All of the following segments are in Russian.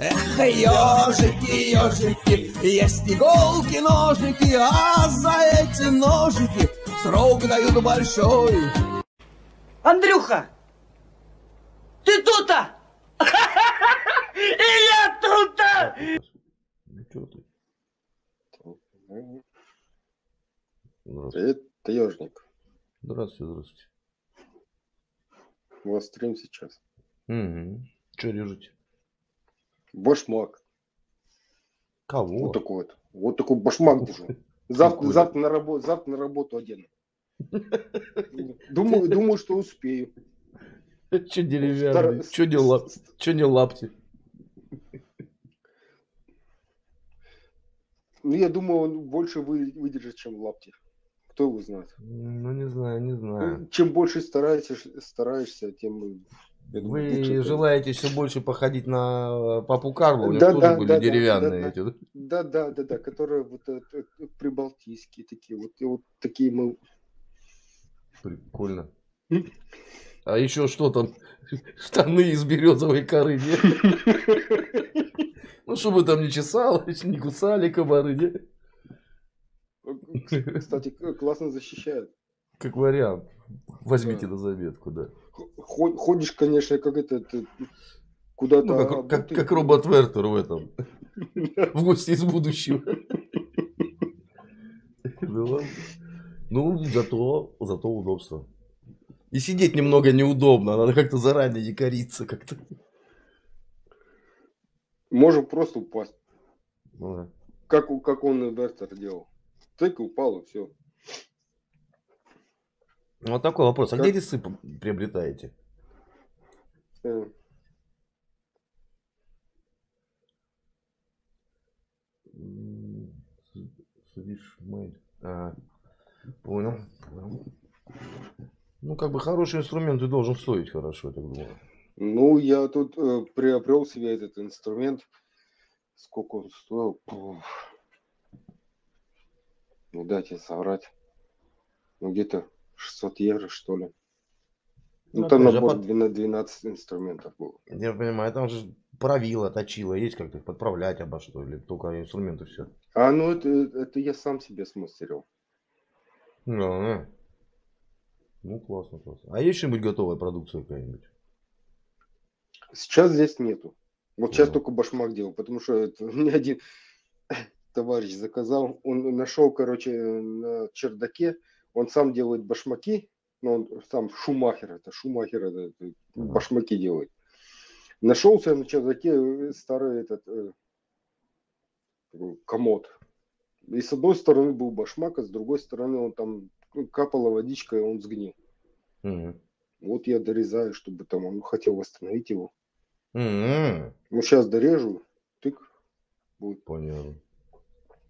Эх, ежики, ежики, есть иголки, ножники, а за эти ножики срок дают большой. Андрюха, ты тут-то? И я тут-то! Ну что ты? Привет, таежник. Здравствуйте, здравствуйте. У вас стрим сейчас. Угу. Что режете? Башмак. Кого? Вот такой вот. Вот такой башмак держу. Завтра на работу одену. Думаю, что успею. Че деревянный? Че не лапти? Ну, я думаю, он больше выдержит, чем лапти. Кто его знает? Ну, не знаю, не знаю. Чем больше стараешься, тем... Вы желаете все больше походить на Папу Карлу? У него Да, тоже да, были да, деревянные эти, да? Да, которые вот прибалтийские такие. Вот такие мы... Прикольно. А еще что там? Штаны из березовой коры, нет? Ну, чтобы там не чесалось, не кусали комары, нет? Кстати, классно защищают. Как вариант. Возьмите на заметку, да. Ходишь, конечно, как это куда-то... Ну, как робот Вертер в этом. В гости из будущего. Ну, зато удобство. И сидеть немного неудобно. Надо как-то заранее якориться как-то. Можем просто упасть. Ну, да. Как он Вертер делал. Тык, упал, и все. Вот такой вопрос. А где весы приобретаете? Понял. Ну, как бы хороший инструмент и должен стоить хорошо, я так думаю. Ну, я тут приобрел себе этот инструмент. Сколько он стоил? Не дайте соврать. Ну, где-то 600 евро, что ли. Ну, там набор 12 инструментов был. Я понимаю, там же правило, точило, есть как-то их подправлять обо что, или только инструменты все. А, ну это я сам себе смастерил. Ну, классно. А есть что-нибудь готовая продукция какая-нибудь? Сейчас здесь нету. Вот сейчас только башмак делал, потому что это мне один товарищ заказал. Он нашел, короче, на чердаке. Он сам делает башмаки. Но он сам Шумахер. Это башмаки делает. Нашелся на чердаке старый этот комод. И с одной стороны был башмак, а с другой стороны он там капала водичка, и он сгнил. Вот я дорезаю, чтобы там он хотел восстановить его. Ну, сейчас дорежу, тык, будет. Понятно.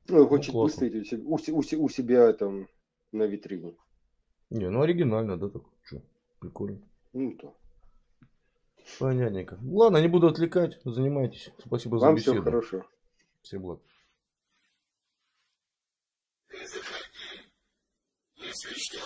Ну, хочет выставить у себя там на витрине. Не, ну оригинально, да, так что, прикольно. Ну, да. Понятненько. Ладно, не буду отвлекать, занимайтесь. Спасибо за беседу. Вам всего хорошего. Всем благ. Если что.